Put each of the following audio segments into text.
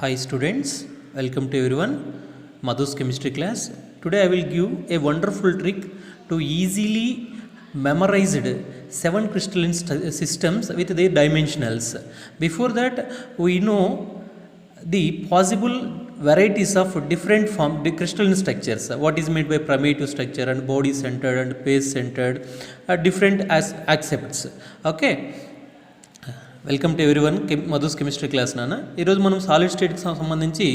Hi students, welcome to everyone. Madhu's chemistry class. Today I will give a wonderful trick to easily memorize 7 crystalline systems with their dimensionals. Before that, we know the possible varieties of different crystalline structures. What is made by primitive structure and body centered and base centered, different as accepts. Okay. Welcome to everyone. Madhu's chemistry class నాన్న. ఈరోజు మనం solid స్టేట్కి సంబంధించి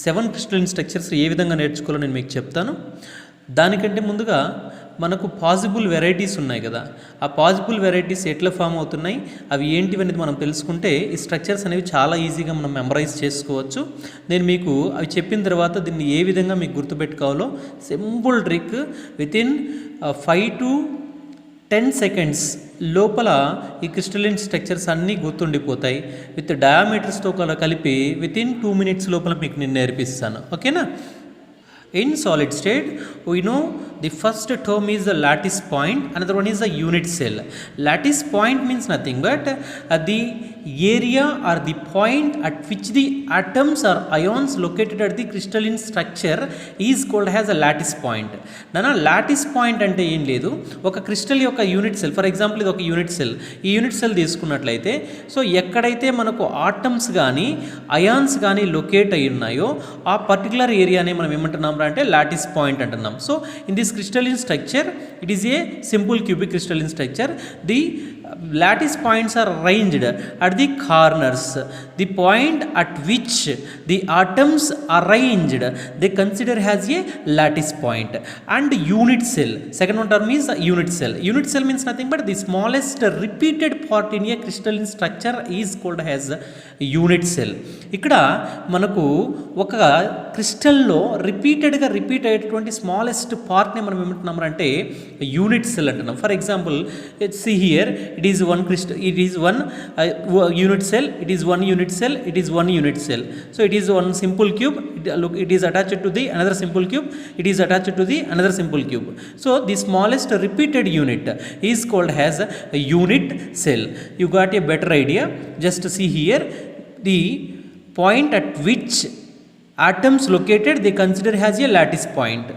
7 crystalline structures ఏ విధంగా నేర్చుకోవాలో నేను మీకు చెప్తాను. దానికంటే ముందుగా మనకు పాసిబుల్ వెరైటీస్ ఉన్నాయి కదా, ఆ పాసిబుల్ వెరైటీస్ ఎట్లా ఫామ్ అవుతున్నాయి, అవి ఏంటివి అనేది మనం తెలుసుకుంటే ఈ స్ట్రక్చర్స్ అనేవి చాలా ఈజీగా మనం మెమరైజ్ చేసుకోవచ్చు. నేను మీకు అవి చెప్పిన తర్వాత దీన్ని ఏ విధంగా మీకు గుర్తుపెట్టుకోవాలో simple trick within 5 to 10 seconds లోపల ఈ క్రిస్టలిన్ స్ట్రక్చర్స్ అన్నీ గుర్తుండిపోతాయి. విత్ డయామీటర్స్తో కలిపి వితిన్ 2 minutes లోపల మీకు నేను నేర్పిస్తాను. ఓకేనా? In solid state, we know the first term is the lattice point, another one is the unit cell. Lattice point means nothing but the area or the point at which the atoms or ions located at the crystalline structure is called as a lattice point. Nana lattice point ante em ledu, oka crystal yokka unit cell, for example idu oka unit cell, ee unit cell తీసుకున్నట్లయితే so ఎక్కడైతే మనకు atoms కానీ ions కానీ locate అయి ఉన్నాయో ఆ particular ఏరియానే మనం ఏమంటున్నాం అంటే లాటిస్ పాయింట్ అంటున్నాం. So in this crystalline structure, it is a simple cubic crystalline structure. The lattice points are arranged at the corners. The point at which the atoms are arranged, they consider as a lattice point. And unit cell, second one term is unit cell. Unit cell means nothing but the smallest repeated part in a crystalline structure is called as unit cell. ఇక్కడ మనకు ఒక క్రిస్టల్లో రిపీటెడ్గా repeat అయ్యేటువంటి smallest పార్ట్ని మనం ఏమంటున్నాం అంటే unit cell అంటున్నాం. For example see here, it is one it is one unit cell, it is one unit cell, it is one unit cell. So it is one simple cube, it is attached to the another simple cube, it is attached to the another simple cube. So the smallest repeated unit is called as a unit cell. You got a better idea. Just see here, the point at which atoms located they consider as a lattice point.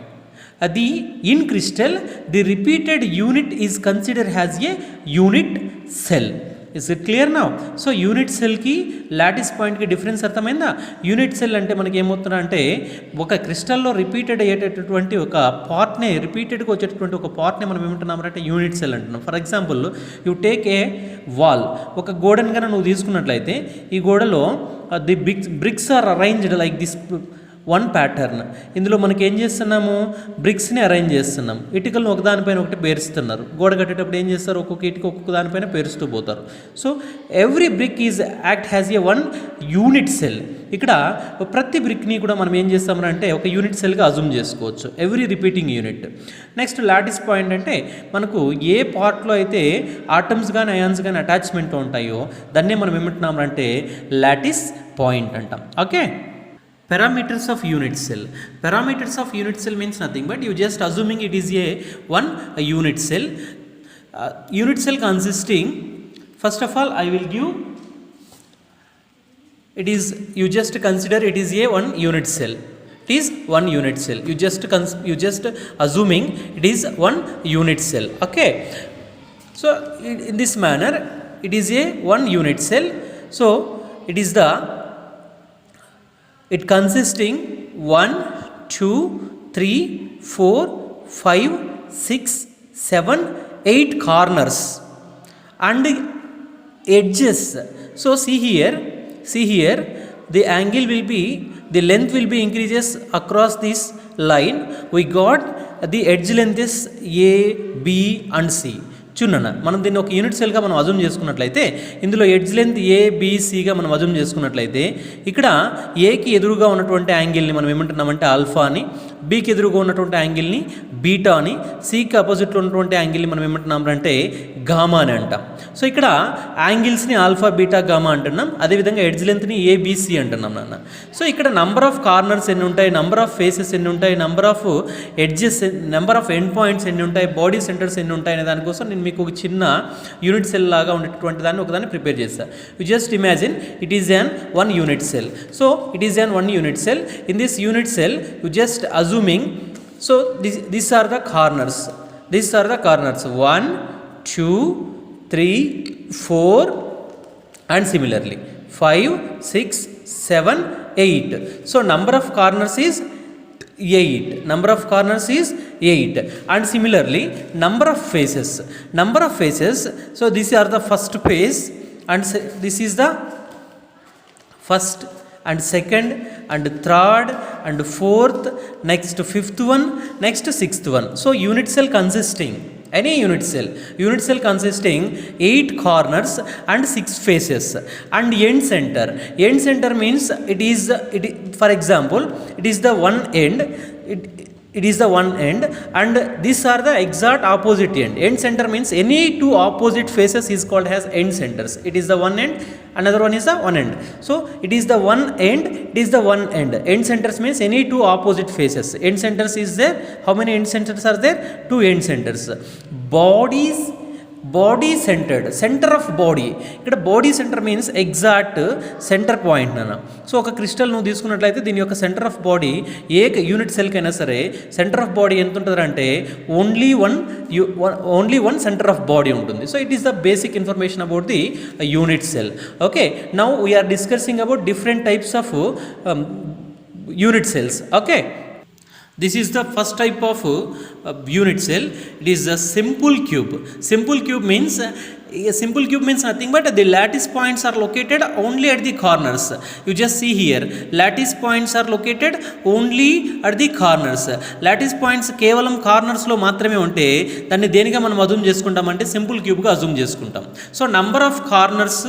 In crystal, the repeated unit is considered as a unit cell. Is it clear now? So unit సెల్కి lattice పాయింట్కి difference అర్థమైందా? Unit cell అంటే మనకి ఏమవుతుందా అంటే ఒక క్రిస్టల్లో repeated అయ్యేటటువంటి ఒక పార్ట్నే, రిపీటెడ్గా వచ్చేటటువంటి ఒక పార్ట్నే మనం ఏమంటున్నాం అంటే యూనిట్ సెల్ అంటున్నాం. For example you take a wall, ఒక గోడను కనుక నువ్వు తీసుకున్నట్లయితే ఈ గోడలో the bricks are arranged like this one pattern. ఇందులో మనకి ఏం చేస్తున్నాము, బ్రిక్స్ని అరేంజ్ చేస్తున్నాం. ఇటుకలను ఒకదానిపైన ఒకటి పేరుస్తున్నారు. గోడ కట్టేటప్పుడు ఏం చేస్తారు, ఒక్కొక్క ఇటుక ఒక్కొక్క దానిపైన పేరుస్తూ పోతారు. So every brick is act has a one unit cell. ఇక్కడ ప్రతి బ్రిక్ని కూడా మనం ఏం చేస్తామంటే ఒక యూనిట్ సెల్గా అజూమ్ చేసుకోవచ్చు, every repeating unit. Next lattice point అంటే మనకు ఏ పార్ట్లో అయితే ఆటమ్స్ కానీ అయాన్స్ కానీ అటాచ్మెంట్ ఉంటాయో దాన్నే మనం ఏమంటున్నామంటే లాటిస్ పాయింట్ అంటాం. Okay. Parameters of unit cell. Parameters of unit cell means nothing but you just assuming it is a unit cell. Unit cell consisting, first of all I will give, it is, you just consider it is a one unit cell. It is one unit cell. You just assuming it is one unit cell. Okay. So in this manner it is a one unit cell. So it is the, it consisting 1, 2, 3, 4, 5, 6, 7, 8 corners and edges. So see here, the angle will be, the length will be increases across this line. We got the edge length is A, B and C. చూడన్న, మనం దీన్ని ఒక unit సెల్గా మనం అజూమ్ చేసుకున్నట్లయితే ఇందులో edge length ఏబిసిగా మనం అజూమ్ చేసుకున్నట్లయితే ఇక్కడ ఏకి ఎదురుగా ఉన్నటువంటి యాంగిల్ని మనం ఏమంటున్నామంటే ఆల్ఫా అని, బీకి ఎదురుగా ఉన్నటువంటి యాంగిల్ని బీటా అని, సికి అపోజిట్లో ఉన్నటువంటి యాంగిల్ని మనం ఏమంటున్నామంటే గామా అని అంటాం. సో ఇక్కడ యాంగిల్స్ని ఆల్ఫా, బీటా, గామా అంటున్నాం. అదేవిధంగా ఎడ్జ్ లెంత్ని ఏబిసి అంటున్నాం నాన్న. సో ఇక్కడ నంబర్ ఆఫ్ కార్నర్స్ ఎన్ని ఉంటాయి, నంబర్ ఆఫ్ ఫేసెస్ ఎన్ని ఉంటాయి, number of edges, number of end points ఎన్ని ఉంటాయి, బాడీ సెంటర్స్ ఎన్ని ఉంటాయి అనే దానికోసం నేను మీకు ఒక చిన్న యూనిట్ సెల్ లాగా ఉండేటువంటి దాన్ని ఒకదాన్ని ప్రిపేర్ చేస్తా. You just imagine it is an one unit cell. So it is an one unit cell. In this unit cell you just assuming, so these are the corners. These are the corners 1 2 3 4 and similarly 5 6 7 8. So number of corners is 8. Number of corners is 8. And similarly number of faces. So these are the first face and this is the first and second and third and fourth, next fifth one, next sixth one. So unit cell consisting, any unit cell consisting 8 corners and 6 faces and end center means for example it is the one end, it is the one end and these are the exact opposite end center means any two opposite faces is called as end centers. It is the one end, another one is the one end. So it is the one end, it is the one end centers means any two opposite faces. End centers is there. How many end centers are there? 2 end centers. Body centered, center of body. ఇక్కడ body center means exact center point నాన్న. So ఒక crystal నువ్వు తీసుకున్నట్లయితే దీని యొక్క center of body ఏ unit సెల్కి అయినా సరే సెంటర్ ఆఫ్ బాడీ ఎంత ఉంటుంది అంటే only one center of body ఉంటుంది. So it is the basic information about the unit cell. Okay, now we're discussing about different types of unit cells. Okay, this is the first type of unit cell. It is a simple cube. Simple cube means nothing but the lattice points are located only at the corners. You just see here, lattice points are located only at the corners. Lattice points కేవలం corners లో మాత్రమే ఉంటే దాన్ని దేనిగా మనం అజూమ్ చేసుకుంటామంటే simple cube గా అజూమ్ చేసుకుంటాం. So number of corners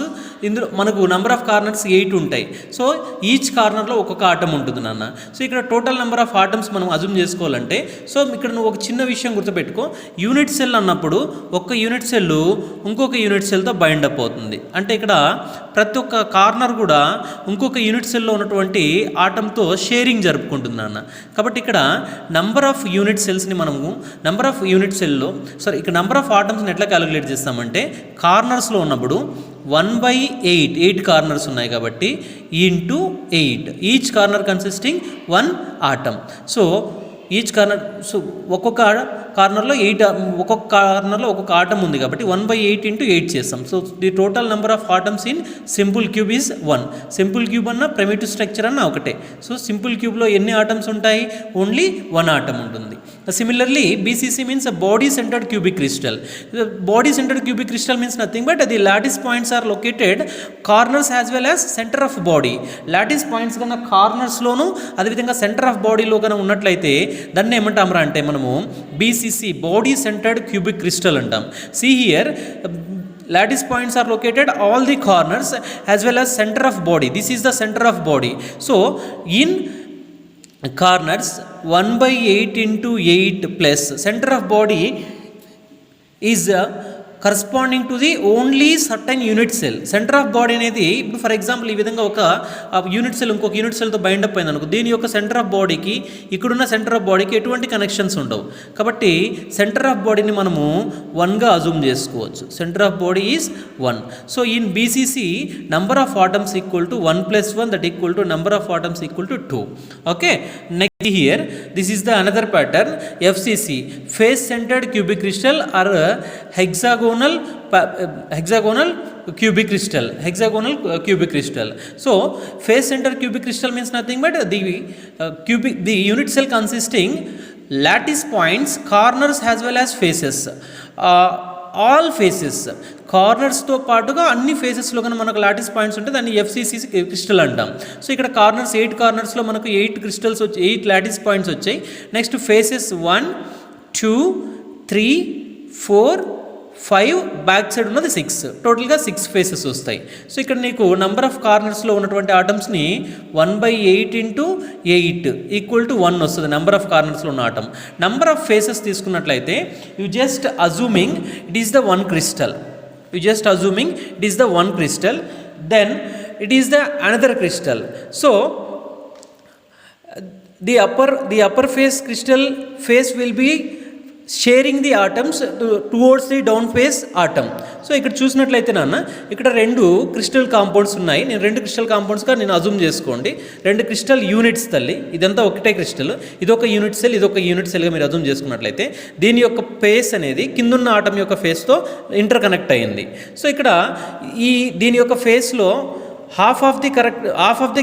ఇందులో మనకు నంబర్ ఆఫ్ కార్నర్స్ 8 ఉంటాయి. సో ఈచ్ కార్నర్లో ఒక్కొక్క ఆటమ్ ఉంటుంది నాన్న. సో ఇక్కడ టోటల్ నెంబర్ ఆఫ్ ఆటమ్స్ మనం అజూమ్ చేసుకోవాలంటే, సో ఇక్కడ నువ్వు ఒక చిన్న విషయం గుర్తుపెట్టుకో, యూనిట్ సెల్ అన్నప్పుడు ఒక్క యూనిట్ సెల్ ఇంకొక యూనిట్ సెల్తో బైండ్ అప్ అవుతుంది. అంటే ఇక్కడ ప్రతి ఒక్క కార్నర్ కూడా ఇంకొక యూనిట్ సెల్లో ఉన్నటువంటి ఆటంతో షేరింగ్ జరుపుకుంటుంది నాన్న. కాబట్టి ఇక్కడ నంబర్ ఆఫ్ యూనిట్ సెల్స్ని మనము నంబర్ ఆఫ్ యూనిట్ సెల్లో ఇక్కడ నంబర్ ఆఫ్ ఆటమ్స్ని ఎట్లా క్యాలిక్యులేట్ చేస్తామంటే కార్నర్స్లో ఉన్నప్పుడు 1/8 8 కార్నర్స్ ఉన్నాయి కాబట్టి into 8, each corner consisting 1 atom. So each corner, so ఒక్కొక్క కార్నర్లో 8, ఒక్కొక్క కార్నర్లో ఒక్కొక్క ఆటమ్ ఉంది కాబట్టి 1/8 ఇంటూ 8 చేస్తాం. So the total number of atoms in simple cube is 1. Simple cube అన్న ప్రిమిటివ్ స్ట్రక్చర్ అన్న ఒకటే. సో సింపుల్ క్యూబ్లో ఎన్ని ఆటమ్స్ ఉంటాయి? ఓన్లీ 1 ఆటమ్ ఉంటుంది. Similarly BCC means body centred cubic crystal. Body centred cubic crystal means nothing but the lattice points are located corners as well as centre of body. Lattice points కన్నా కార్నర్స్లోను అదేవిధంగా centre of బాడీలో కన్నా ఉన్నట్లయితే దాన్ని ఏమంటామరా అంటే మనము BCC body centred cubic crystal అంటాం. See here, lattice points are located all the corners as well as center of body. This is the center of body. So in corners 1/8 into 8 plus center of body is corresponding to the only certain unit cell. Centre of body అనేది ఇప్పుడు for example ఈ విధంగా ఒక unit cell ఇంకొక unit సెల్తో bind up అయింది అనుకో, దీని యొక్క సెంటర్ ఆఫ్ బాడీకి ఇక్కడున్న సెంటర్ ఆఫ్ బాడీకి ఎటువంటి కనెక్షన్స్ ఉండవు. కాబట్టి సెంటర్ ఆఫ్ బాడీని మనము 1గా అజూమ్ చేసుకోవచ్చు. Centre of body is 1. So in BCC number of atoms equal to 1 + 1 that equal to number of atoms equal to 2. Okay, next here this is the another pattern, FCC face centered cubic crystal or hexagonal cubic crystal. So face centered cubic crystal means nothing but the unit cell consisting lattice points, corners as well as faces. All faces, కార్నర్స్తో పాటుగా అన్ని ఫేసెస్లో కనుక మనకు lattice points ఉంటే దాన్ని FCC crystal అంటాం. So ఇక్కడ కార్నర్స్ 8 కార్నర్స్లో మనకు 8 క్రిస్టల్స్ వచ్చి 8 లాటిస్ పాయింట్స్ వచ్చాయి. నెక్స్ట్ ఫేసెస్ 1 2 3 4 5, బ్యాక్ సైడ్ ఉన్నది 6, టోటల్గా 6 ఫేసెస్ వస్తాయి. సో ఇక్కడ నీకు నంబర్ ఆఫ్ కార్నర్స్లో ఉన్నటువంటి ఆటమ్స్ని 1/8 ఇంటూ 8 ఈక్వల్ టు 1 వస్తుంది నెంబర్ ఆఫ్ కార్నర్స్లో ఉన్న ఆటమ్. నంబర్ ఆఫ్ ఫేసెస్ తీసుకున్నట్లయితే you just assuming it is the one crystal, then it is the another crystal. So the upper face crystal face will be sharing the atoms towards the down face atom. So ఇక్కడ చూసినట్లయితే నాన్న ఇక్కడ 2 crystal compounds ఉన్నాయి. నేను 2 crystal కాంపౌండ్స్గా నేను అజూమ్ చేసుకోండి. 2 crystal units తల్లి, ఇదంతా ఒకటే క్రిస్టల్, ఇదొక యూనిట్ సెల్, ఇదొక యూనిట్ సెల్గా మీరు అజూమ్ చేసుకున్నట్లయితే దీని యొక్క ఫేస్ అనేది కిందున్న ఆటం యొక్క ఫేస్తో ఇంటర్ కనెక్ట్ అయ్యింది. సో ఇక్కడ దీని యొక్క ఫేస్లో హాఫ్ ఆఫ్ ది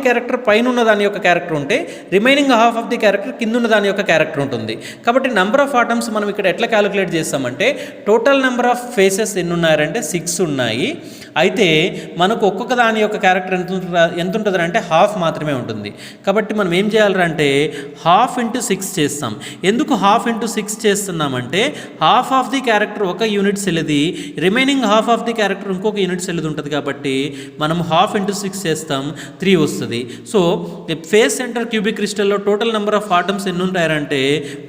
క్యారెక్టర్ పైన ఉన్న దాని యొక్క క్యారెక్టర్ ఉంటే remaining half of the character కింద ఉన్న దాని యొక్క క్యారెక్టర్ ఉంటుంది. కాబట్టి నెంబర్ ఆఫ్ ఆటమ్స్ మనం ఇక్కడ ఎట్లా క్యాలిక్యులేట్ చేస్తామంటే టోటల్ నెంబర్ ఆఫ్ ఫేసెస్ ఎన్ని ఉన్నాయంటే 6 ఉన్నాయి. అయితే మనకు ఒక్కొక్క దాని యొక్క క్యారెక్టర్ ఎంత ఉంటుంది అంటే హాఫ్ మాత్రమే ఉంటుంది. కాబట్టి మనం ఏం చేయాలంటే హాఫ్ ఇంటూ 6 చేస్తాం. ఎందుకు హాఫ్ ఇంటూ 6 చేస్తున్నామంటే హాఫ్ ఆఫ్ ది క్యారెక్టర్ ఒక యూనిట్ సెల్ది, remaining half of the character ఇంకొక యూనిట్ సెల్ది ఉంటుంది. కాబట్టి మనం హాఫ్ ఇంటూ 6 చేస్తాం, 3 వస్తుంది. సో ఫేస్ సెంటర్ క్యూబిక్ క్రిస్టల్లో టోటల్ నెంబర్ ఆఫ్ ఆటమ్స్ ఎన్ని ఉంటాయంటే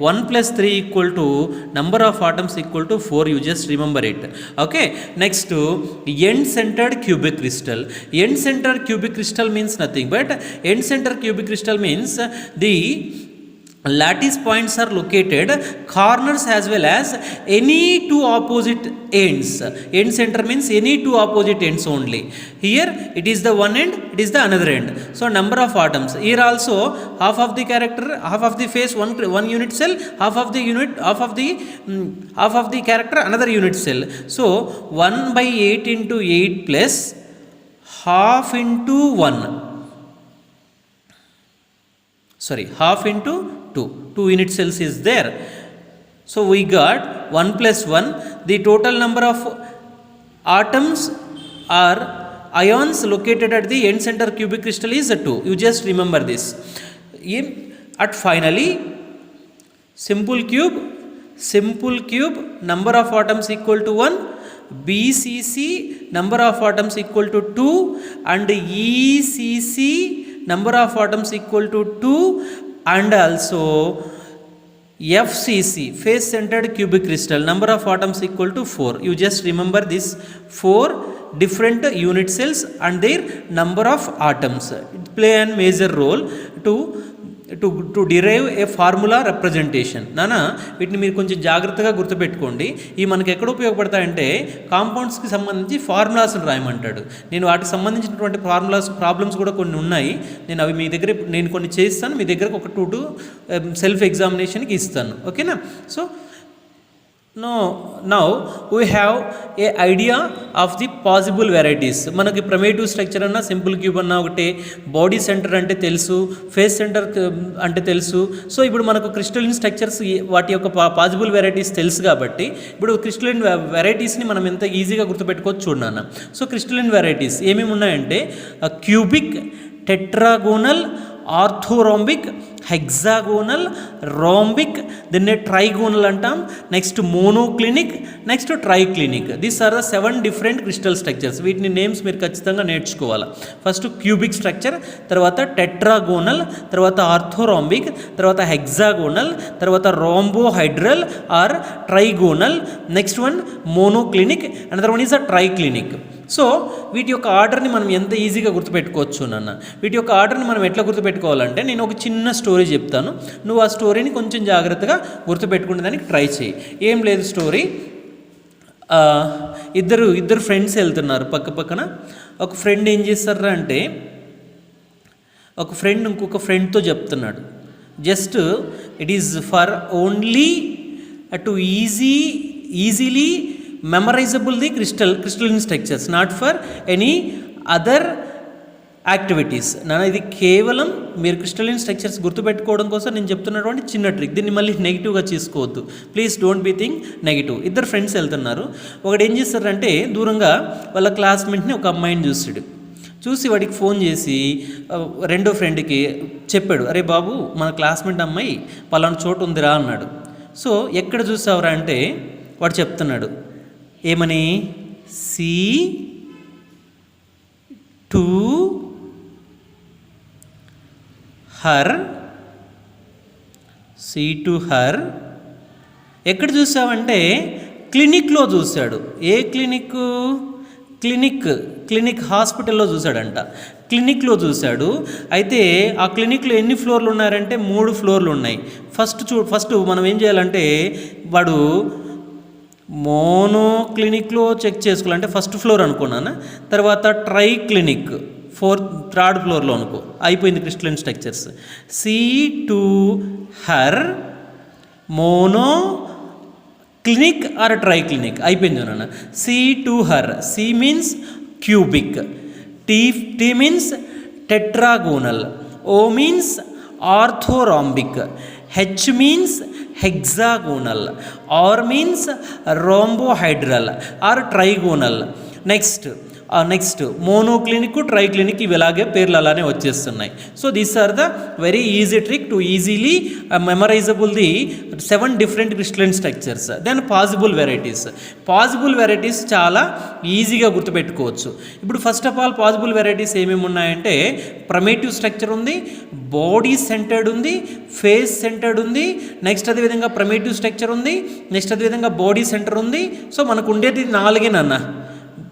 1 + 3 = number of atoms = 4. You just remember it. Okay, next end centered cubic crystal. End centered cubic crystal means nothing but end centered cubic crystal means the lattice points are located corners as well as any 2 opposite ends. End center means any 2 opposite ends only. Here it is the one end, it is the another end. So number of atoms. Here also half of the character, half of the face one unit cell, half of the character another unit cell. So 1/8 into 8 plus half into 1. Sorry, half into 2 unit cells is there. So we got 1 + 1. The total number of atoms or ions located at the end center cubic crystal is 2. You just remember this. At finally simple cube number of atoms = 1, BCC number of atoms = 2 and ECC number of atoms = 2 and also FCC face centered cubic crystal number of atoms = 4. You just remember this 4 different unit cells and their number of atoms. It play a major role to derive a formula representation. నానా వీటిని మీరు కొంచెం జాగ్రత్తగా గుర్తుపెట్టుకోండి. ఇవి మనకి ఎక్కడ ఉపయోగపడతాయంటే కాంపౌండ్స్కి సంబంధించి ఫార్ములాస్ని రాయమంటాడు. నేను వాటికి సంబంధించినటువంటి ప్రాబ్లమ్స్ కూడా కొన్ని ఉన్నాయి. నేను అవి మీ దగ్గర నేను కొన్ని చేస్తాను, మీ దగ్గరకు ఒక 2 సెల్ఫ్ ఎగ్జామినేషన్కి ఇస్తాను. ఓకేనా? So now we have a idea of the possible varieties. మనకి ప్రైమేటివ్ స్ట్రక్చర్ అన్నా సింపుల్ క్యూబ్ అన్నా ఒకటే, బాడీ సెంటర్ అంటే తెలుసు, ఫేస్ సెంటర్ అంటే తెలుసు. సో ఇప్పుడు మనకు క్రిస్టలిన్ స్ట్రక్చర్స్ వాటి యొక్క పాసిబుల్ వెరైటీస్ తెలుసు. కాబట్టి ఇప్పుడు క్రిస్టలిన్ వెరైటీస్ని మనం ఎంత ఈజీగా గుర్తుపెట్టుకోవచ్చు చూడన్నా. సో క్రిస్టలిన్ వెరైటీస్ ఏమేమి ఉన్నాయంటే cubic, tetragonal, orthorhombic, hexagonal, rhombic, దీన్ని ట్రైగోనల్ అంటాం. Next monoclinic, next triclinic. These are the 7 different crystal structures. వీటిని నేమ్స్ మీరు ఖచ్చితంగా నేర్చుకోవాలి. ఫస్ట్ క్యూబిక్ స్ట్రక్చర్, తర్వాత టెట్రాగోనల్, తర్వాత ఆర్థోరోంబిక్, తర్వాత హెక్సాగోనల్, తర్వాత rhombohedral or trigonal, next one monoclinic, another one is a triclinic. So వీటి యొక్క ఆర్డర్ని మనం ఎంత ఈజీగా గుర్తుపెట్టుకోవచ్చు నాన్న. వీటి యొక్క ఆర్డర్ని మనం ఎట్లా గుర్తుపెట్టుకోవాలంటే నేను ఒక చిన్న స్టోరీ చెప్తాను, నువ్వు ఆ స్టోరీని కొంచెం జాగ్రత్తగా గుర్తుపెట్టుకునే దానికి ట్రై చేయి. ఏం లేదు స్టోరీ, ఇద్దరు ఫ్రెండ్స్ వెళ్తున్నారు పక్కన. ఒక ఫ్రెండ్ ఏం చేస్తారా అంటే ఒక ఫ్రెండ్ ఇంకొక ఫ్రెండ్తో చెప్తున్నాడు, just it is for only to easily memorizable the crystalline structures, not for any other activities. నాన్న ఇది కేవలం మీరు క్రిస్టలిన్ స్ట్రక్చర్స్ గుర్తుపెట్టుకోవడం కోసం నేను చెప్తున్నటువంటి చిన్న ట్రిక్. దీన్ని మళ్ళీ నెగిటివ్గా తీసుకోవద్దు, please don't be think negative. ఇద్దరు ఫ్రెండ్స్ వెళ్తున్నారు. ఒకడు ఏం చేస్తారంటే దూరంగా వాళ్ళ క్లాస్మేట్ని ఒక అమ్మాయిని చూసి వాడికి ఫోన్ చేసి రెండో ఫ్రెండ్కి చెప్పాడు, అరే బాబు మన క్లాస్మేట్ అమ్మాయి పలానా చోటు ఉందిరా అన్నాడు. సో ఎక్కడ చూసావురా అంటే వాడు చెప్తున్నాడు ఏమని, to her. ఎక్కడ చూసావంటే క్లినిక్లో చూశాడు. ఏ క్లినిక్ క్లినిక్ హాస్పిటల్లో చూశాడంట. క్లినిక్లో చూశాడు. అయితే ఆ క్లినిక్లో ఎన్ని ఫ్లోర్లు ఉన్నారంటే 3 ఫ్లోర్లు ఉన్నాయి. ఫస్ట్ మనం ఏం చేయాలంటే వాడు మోనో క్లినిక్లో చెక్ చేసుకోవాలంటే ఫస్ట్ ఫ్లోర్ అనుకున్నాను. తర్వాత ట్రై క్లినిక్ థర్డ్ ఫ్లోర్లో అనుకో. అయిపోయింది crystalline structures. C to her monoclinic or triclinic అయిపోయింది నాన్న. C to her, C means cubic, T means tetragonal, O means orthorhombic, H means hexagonal, R means rhombohedral or trigonal. Next monoclinic, triclinic ఇవి ఇలాగే పేర్లు అలానే వచ్చేస్తున్నాయి. So these are the very easy trick to easily memorizable the 7 different crystalline structures. Then possible varieties చాలా ఈజీగా గుర్తుపెట్టుకోవచ్చు. ఇప్పుడు first of all possible varieties ఏమేమి ఉన్నాయంటే ప్రమేటివ్ స్ట్రక్చర్ ఉంది, బాడీ సెంటర్డ్ ఉంది, ఫేస్ సెంటర్డ్ ఉంది. నెక్స్ట్ అదేవిధంగా ప్రమేటివ్ స్ట్రక్చర్ ఉంది, నెక్స్ట్ అదేవిధంగా బాడీ సెంటర్ ఉంది. సో మనకు ఉండేది 4 నాన్న.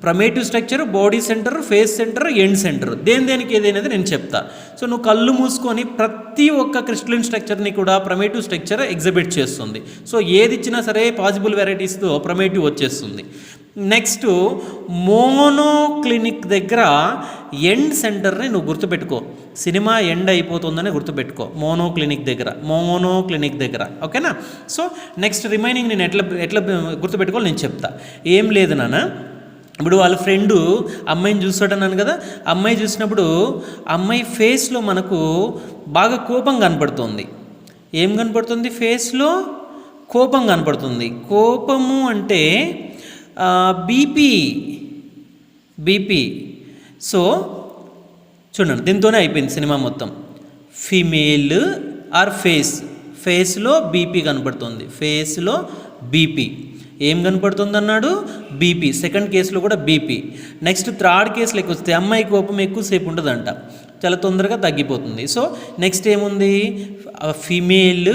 Primitive structure, body center, face center, end center. దేనికి ఏదైనది నేను చెప్తా. సో నువ్వు కళ్ళు మూసుకొని ప్రతి ఒక్క క్రిస్టలైన్ స్ట్రక్చర్ని కూడా ప్రమేటివ్ స్ట్రక్చర్ ఎగ్జిబిట్ చేస్తుంది. సో ఏది ఇచ్చినా సరే పాసిబుల్ వెరైటీస్తో ప్రమేటివ్ వచ్చేస్తుంది. నెక్స్ట్ మోనోక్లినిక్ దగ్గర ఎండ్ సెంటర్ని నువ్వు గుర్తుపెట్టుకో. సినిమా ఎండ్ అయిపోతుందని గుర్తుపెట్టుకో మోనోక్లినిక్ దగ్గర. ఓకేనా? సో నెక్స్ట్ రిమైనింగ్ నేను ఎట్లా గుర్తుపెట్టుకోవాలి నేను చెప్తా. ఏం లేదు నాన్న, ఇప్పుడు వాళ్ళ ఫ్రెండు అమ్మాయిని చూస్తాడన్నాను కదా. అమ్మాయి చూసినప్పుడు అమ్మాయి ఫేస్లో మనకు బాగా కోపం కనపడుతుంది. ఏం కనపడుతుంది? ఫేస్లో కోపం కనపడుతుంది. కోపము అంటే బీపీ. సో చూడండి, దీంతోనే అయిపోయింది సినిమా మొత్తం. ఫీమేల్ ఆర్ ఫేస్లో బీపీ కనపడుతుంది. ఫేస్లో బీపీ ఏం కనపడుతుంది అన్నాడు? బీపీ. సెకండ్ కేసులో కూడా బీపీ. నెక్స్ట్ థర్డ్ కేసులోకి వస్తే అమ్మాయి కోపం ఎక్కువసేపు ఉండదంట, చాలా తొందరగా తగ్గిపోతుంది. సో నెక్స్ట్ ఏముంది? ఫీమేల్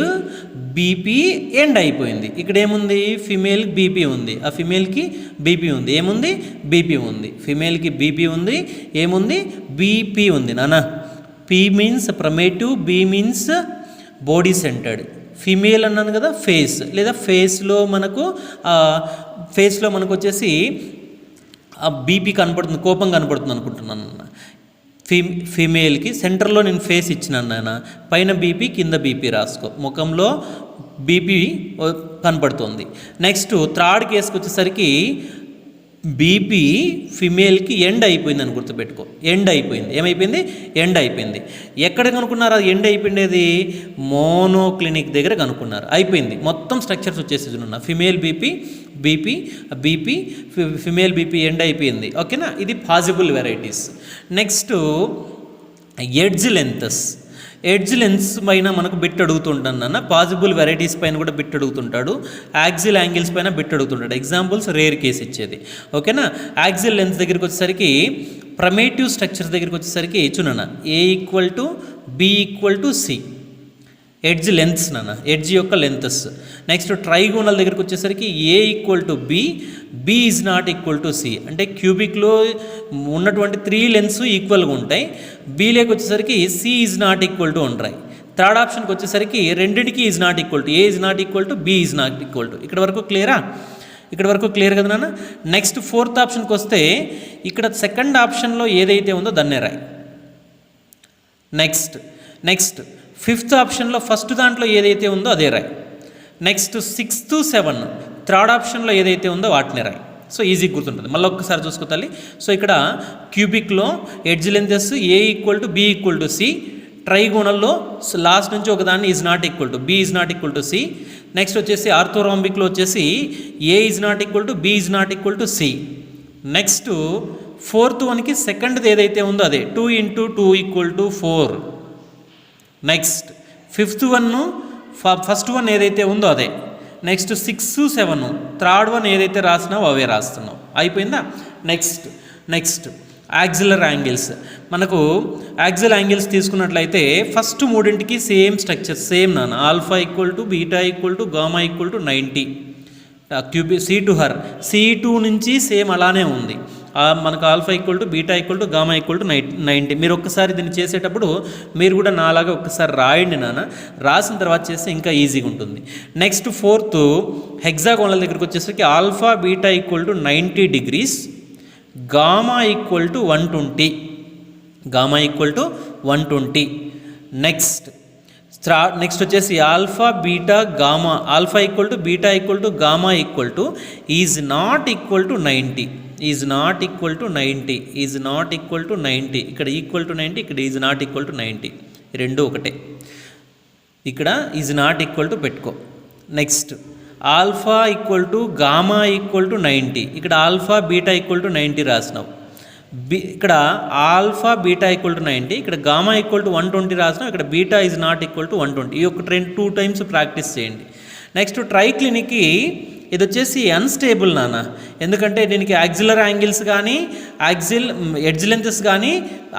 బీపీ ఎండ్ అయిపోయింది. ఇక్కడ ఏముంది? ఫీమేల్ బీపీ ఉంది, ఆ ఫీమేల్కి బీపీ ఉంది. ఏముంది? బీపీ ఉంది. ఫీమేల్కి బీపీ ఉంది. ఏముంది? బీపీ ఉంది నాన్న. P means primitive, B means body centered. Female అన్నాను కదా, ఫేస్ లేదా ఫేస్లో మనకు వచ్చేసి బీపీ కనపడుతుంది, కోపం కనపడుతుంది అనుకుంటున్నాను అన్న. ఫీమేల్కి సెంటర్లో నేను ఫేస్ ఇచ్చినాను నాన్న. పైన బీపీ, కింద బీపీ రాసుకో. ముఖంలో బీపీ కనపడుతుంది. నెక్స్ట్ థర్డ్ కేసుకి వచ్చేసరికి బీపీ ఫిమేల్కి ఎండ్ అయిపోయింది అని గుర్తుపెట్టుకో. ఎండ్ అయిపోయింది. ఏమైపోయింది? ఎండ్ అయిపోయింది. ఎక్కడ కనుక్కున్నారు అది ఎండ్ అయిపోయింది? మోనోక్లినిక్ దగ్గర కనుక్కున్నారు. అయిపోయింది, మొత్తం స్ట్రక్చర్స్ వచ్చేసి చూడన్నా. Female BP female BP end అయిపోయింది. ఓకేనా? ఇది possible varieties. Next edge lens పైన మనకు బిట్ అడుగుతుంటాను నాన్న. పాసిబుల్ వెరైటీస్ పైన కూడా బిట్ అడుగుతుంటాడు. యాక్సిల్ యాంగిల్స్ పైన బిట్ అడుగుతుంటాడు. ఎగ్జాంపుల్స్ రేర్ కేసు ఇచ్చేది. ఓకేనా? యాక్సిల్ లెన్స్ దగ్గరికి వచ్చేసరికి ప్రమేటివ్ స్ట్రక్చర్స్ దగ్గరికి వచ్చేసరికి చూడన్నా, A = B = C. Edge lengths నాన్న, ఎడ్జ్ యొక్క లెంత్స్. నెక్స్ట్ ట్రైగోనల్ దగ్గరికి వచ్చేసరికి A = B, B ≠ C. అంటే క్యూబిక్లో ఉన్నటువంటి 3 లెన్స్ ఈక్వల్గా ఉంటాయి. బీలోకి వచ్చేసరికి C ≠ ఉంటాయి. థర్డ్ ఆప్షన్కి వచ్చేసరికి రెండింటికి A ≠ B ≠ ఇక్కడ వరకు క్లియరా? ఇక్కడ వరకు క్లియర్ కదా నాన్న. నెక్స్ట్ ఫోర్త్ ఆప్షన్కి వస్తే ఇక్కడ సెకండ్ ఆప్షన్లో ఏదైతే ఉందో దాన్నే రాయి. నెక్స్ట్ ఫిఫ్త్ ఆప్షన్లో ఫస్ట్ దాంట్లో ఏదైతే ఉందో అదే రాయి. నెక్స్ట్ 6, 7 థర్డ్ ఆప్షన్లో ఏదైతే ఉందో వాటిని రాయి. సో ఈజీ గుర్తుంటుంది. మళ్ళీ ఒక్కసారి చూసుకో తల్లి. సో ఇక్కడ క్యూబిక్లో edge lengths A = B = C. ట్రైగోనల్లో లాస్ట్ నుంచి ఒకదాన్ని B ≠ C. నెక్స్ట్ వచ్చేసి ఆర్థోరాంబిక్లో వచ్చేసి A ≠ B ≠ C. Next fourth వన్కి సెకండ్ది ఏదైతే ఉందో అదే 2 × 2 = 4. Next fifth one first one ఏదైతే ఉందో అదే. నెక్స్ట్ 6, 7 థర్డ్ వన్ ఏదైతే రాసినావో అవే రాస్తున్నావు. అయిపోయిందా? Next axial angles. మనకు యాక్సిల్ యాంగిల్స్ తీసుకున్నట్లయితే ఫస్ట్ మూడింటికి సేమ్ స్ట్రక్చర్, సేమ్ నాన్న. Alpha = beta = gamma = 90. C to her, C2 నుంచి సేమ్ అలానే ఉంది. మనకు alpha equal to beta equal to gamma equal to 90. మీరు ఒక్కసారి దీన్ని చేసేటప్పుడు మీరు కూడా నాలాగా ఒక్కసారి రాయండి నాన్న. రాసిన తర్వాత చేస్తే ఇంకా ఈజీగా ఉంటుంది. నెక్స్ట్ ఫోర్త్ హెక్సాగోనల్ దగ్గరికి వచ్చేసరికి alpha beta equal to 90 degrees, gamma equal to 120. Gamma equal to 120. Next వచ్చేసి alpha beta gamma, alpha equal to beta equal to gamma equal to is not equal to 90. Is not equal to 90. Is not equal to 90. ఇక్కడ equal to 90, ఇక్కడ is not equal to 90. రెండు ఒకటే. ఇక్కడ is not equal to పెట్టుకో. Next alpha equal to gamma equal to 90. ఇక్కడ alpha beta equal to 90 రాసినావు. ఇక్కడ alpha beta equal to 90, ఇక్కడ gamma equal to 120 రాసినాం. ఇక్కడ beta is not equal to 120. ఈ యొక్క 2 times ప్రాక్టీస్ చేయండి. నెక్స్ట్ ట్రైక్లిన్కి ఇది వచ్చేసి అన్స్టేబుల్ నాన్న, ఎందుకంటే దీనికి యాక్సిలర్ యాంగిల్స్ కానీ ఎడ్జ్ లెంత్స్ కానీ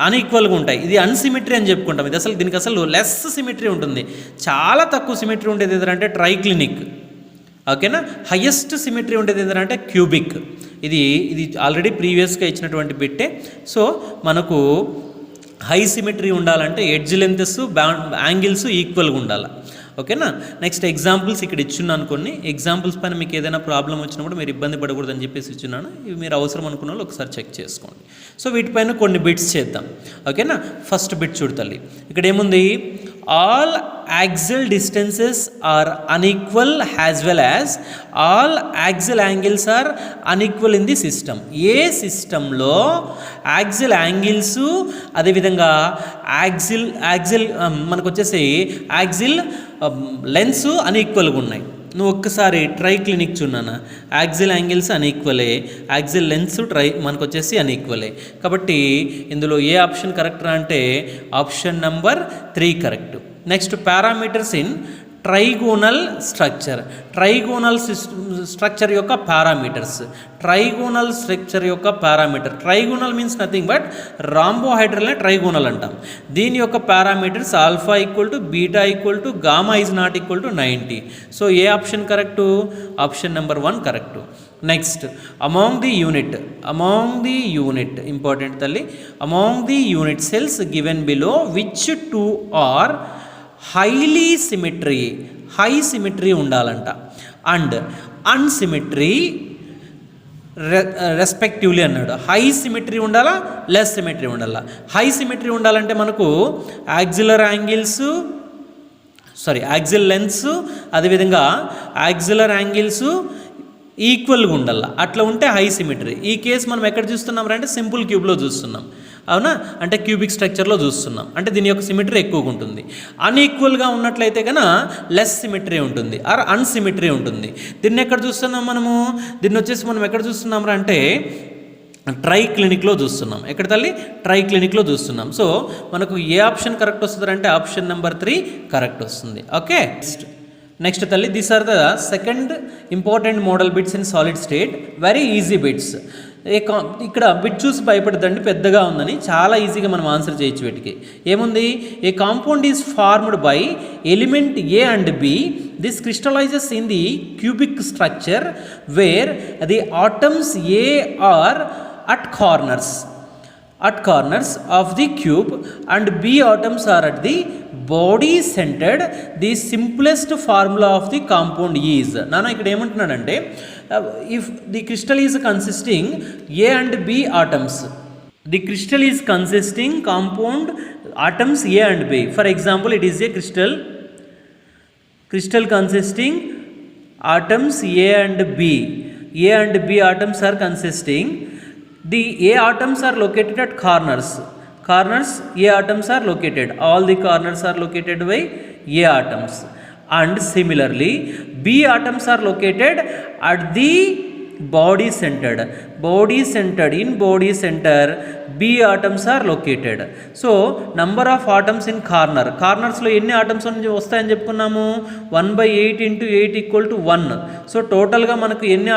అన్ఈక్వల్గా ఉంటాయి. ఇది అన్సిమెట్రీ అని చెప్పుకుంటాం. ఇది అసలు దీనికి అసలు లెస్ సిమెట్రీ ఉంటుంది, చాలా తక్కువ సిమెట్రీ ఉండేది ఏదంటే ట్రైక్లినిక్. ఓకేనా. హయ్యెస్ట్ సిమెట్రీ ఉండేది ఏంటంటే క్యూబిక్. ఇది ఆల్రెడీ ప్రీవియస్గా ఇచ్చినటువంటి బిట్టే. సో మనకు హై సిమెట్రీ ఉండాలంటే ఎడ్జ్ లెంత్స్ యాంగిల్స్ ఈక్వల్గా ఉండాలి. ఓకేనా. నెక్స్ట్ ఎగ్జాంపుల్స్ ఇక్కడ ఇచ్చున్నాను. కొన్ని ఎగ్జాంపుల్స్ పైన మీకు ఏదైనా ప్రాబ్లం వచ్చినప్పుడు మీరు ఇబ్బంది పడకూడదని చెప్పేసి ఇచ్చున్నాను. ఇవి మీరు అవసరం అనుకున్న వాళ్ళు ఒకసారి చెక్ చేసుకోండి. సో వీటిపైన కొన్ని బిట్స్ చేద్దాం. ఓకేనా. ఫస్ట్ బిట్ చూడు తల్లి, ఇక్కడ ఏముంది, all axial distances are unequal as well as all axial angles are unequal in the system. ఏ సిస్టంలో యాక్సిల్ యాంగిల్స్ అదేవిధంగా యాక్సిల్ మనకు వచ్చేసి యాక్సిల్ లెన్స్ అన్ఈక్వల్గా ఉన్నాయి. నువ్వు ఒక్కసారి ట్రైక్లినిక్ చూన్నాను, యాక్సిల్ యాంగిల్స్ అన్ఈక్వలే, యాక్సిల్ లెన్స్ మనకు వచ్చేసి అన్ఈక్వలే. కాబట్టి ఇందులో ఏ ఆప్షన్ కరెక్ట్ అంటే option number 3 correct. Next parameters in trigonal structure. Trigonal structure యొక్క పారామీటర్స్. ట్రైగోనల్ స్ట్రక్చర్ యొక్క parameter, trigonal means nothing but రాంబోహైడ్రల్నే ట్రైగోనల్ అంటాం. దీని యొక్క parameters alpha equal to beta equal to gamma is not equal to 90. So ఏ option correct? Option number 1 correct. Next among the unit important తల్లి, among the unit cells given below which 2 are highly symmetry, high symmetry ఉండాలంట, and unsymmetry respectively అన్నాడు. High symmetry ఉండాలా, less symmetry ఉండాలా? High symmetry ఉండాలంటే మనకు axle lens అదేవిధంగా యాక్సిలర్ angles ఈక్వల్గా ఉండాల. అట్లా ఉంటే హై సిమెట్రీ. ఈ కేసు మనం ఎక్కడ చూస్తున్నాం అంటే సింపుల్ క్యూబ్లో చూస్తున్నాం, అవునా, అంటే క్యూబిక్ స్ట్రక్చర్లో చూస్తున్నాం. అంటే దీని యొక్క సిమెట్రీ ఎక్కువగా ఉంటుంది. అన్ఈక్వల్గా ఉన్నట్లయితే కనుక లెస్ సిమెట్రీ ఉంటుంది ఆర్ అన్సిమెట్రీ ఉంటుంది. దీన్ని ఎక్కడ చూస్తున్నాం మనము? దీన్ని వచ్చేసి మనం ఎక్కడ చూస్తున్నాం అంటే ట్రైక్లినిక్లో చూస్తున్నాం. ఎక్కడ తల్లి? ట్రైక్లినిక్లో చూస్తున్నాం. సో మనకు ఏ ఆప్షన్ కరెక్ట్ వస్తుంది అంటే ఆప్షన్ నెంబర్ 3 కరెక్ట్ వస్తుంది. ఓకే. నెక్స్ట్ తల్లి, these are the second important model bits in solid state, very easy bits. ఇక్కడ బిట్ చూసి భయపడదండి, పెద్దగా ఉందని. చాలా ఈజీగా మనం ఆన్సర్ చేయొచ్చు వీటికి. ఏముంది? A compound is formed by element A and B, this crystallizes in the cubic structure where the atoms A are at corners of the cube and B atoms are at the body centered. The simplest formula of the compound is, nana ikkada emantunadante, if the crystal is consisting A and B atoms, the crystal is consisting compound atoms A and B. For example, it is a crystal consisting atoms A and B. A and B atoms are consisting. The A atoms are located at corners. A atoms are located. All the corners are located by A atoms. And similarly, B atoms are located at the body centered. In body center, B atoms are located. So, number of atoms in corners లో ఎన్ని atoms వస్తాయని చెప్పుకున్నాము? 1/8 × 8 = 1. So టోటల్గా మనకు ఎన్ని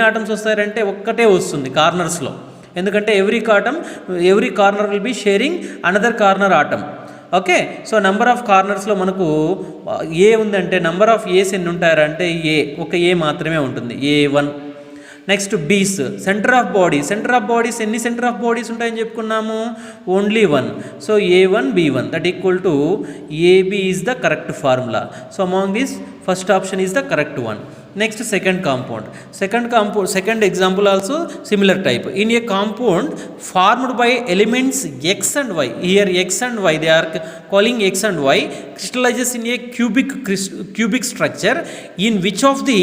atoms వస్తాయంటే ఒక్కటే వస్తుంది కార్నర్స్లో. ఎందుకంటే every corner will be sharing another corner atom. Okay. So number of కార్నర్స్లో మనకు ఏ ఉందంటే నెంబర్ ఆఫ్ ఏస్ ఎన్ని ఉంటారంటే ఒక ఏ మాత్రమే ఉంటుంది, A1. నెక్స్ట్ బీస్ సెంటర్ ఆఫ్ బాడీస్ ఎన్ని సెంటర్ ఆఫ్ బాడీస్ ఉంటాయని చెప్పుకున్నాము, only one. So A1 B1 that equal to AB is the correct formula. So among this first option is the correct one. Next second example also similar type. In a compound formed by elements X and Y, here X and Y they are calling X and Y, crystallizes in a cubic structure in which of the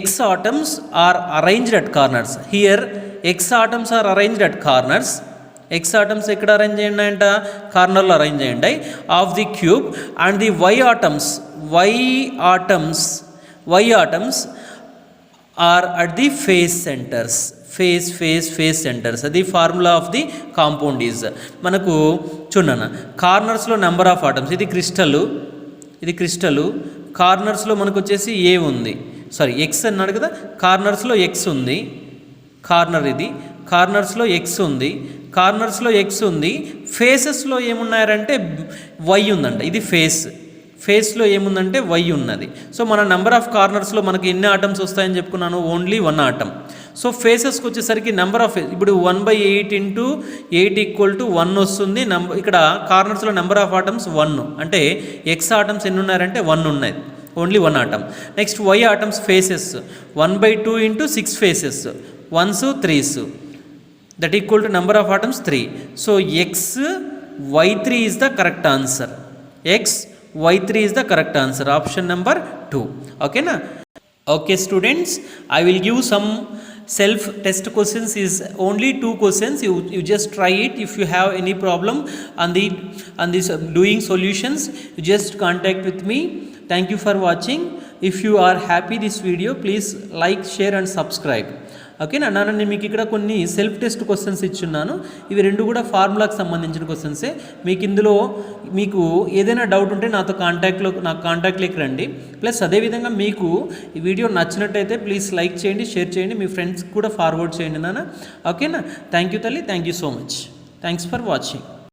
X atoms are arranged at corners. Here X atoms are arranged at corners. X atoms ఎక్కడ arrange చేయండి అంట, కార్నర్లో arrange చేయండి of the cube. And the Y atoms are at the face centers. Face centers అది formula of the compound is. మనకు చూడన్న కార్నర్స్లో number of atoms, ఇది క్రిస్టలు కార్నర్స్లో మనకు వచ్చేసి ఏ ఉంది, సారీ ఎక్స్ అన్నాడు కదా, కార్నర్స్లో ఎక్స్ ఉంది, కార్నర్ ఇది కార్నర్స్లో ఎక్స్ ఉంది, ఫేసెస్లో ఏమున్నారంటే వై ఉందంట, ఇది ఫేస్లో ఏముందంటే వై ఉన్నది. సో మన నెంబర్ ఆఫ్ కార్నర్స్లో మనకి ఎన్ని ఆటమ్స్ వస్తాయని చెప్పుకున్నాను, ఓన్లీ 1 ఆటమ్. సో ఫేసెస్కి వచ్చేసరికి నెంబర్ ఆఫ్ ఇప్పుడు 1/8 × 8 = 1 వస్తుంది. ఇక్కడ కార్నర్స్లో నెంబర్ ఆఫ్ ఆటమ్స్ 1, అంటే ఎక్స్ ఆటమ్స్ ఎన్ని ఉన్నారంటే 1 ఉన్నాయి, only 1 atom. Next Y atoms faces 1/2 × 6 faces, 1s 3s, that equal to number of atoms 3. So XY3 is the correct answer. XY3 is the correct answer. Option number 2. Okay na? Okay students, I will give some self test questions. Is only 2 questions. You just try it. If you have any problem on this doing solutions, you just contact with me. Thank you for watching. If you are happy this video, please like, share and subscribe. ఓకేనా నాన్న, నేను మీకు ఇక్కడ కొన్ని self test questions ఇచ్చున్నాను. ఇవి 2 కూడా ఫార్ములాకి సంబంధించిన క్వశ్చన్సే. మీకు ఏదైనా డౌట్ ఉంటే నాకు కాంటాక్ట్లోకి రండి. ప్లస్ అదేవిధంగా మీకు ఈ వీడియో నచ్చినట్టయితే ప్లీజ్ లైక్ చేయండి, షేర్ చేయండి, మీ ఫ్రెండ్స్కి కూడా ఫార్వర్డ్ చేయండి నాన్న. ఓకేనా, థ్యాంక్ యూ తల్లి, thank you so much. Thanks for watching.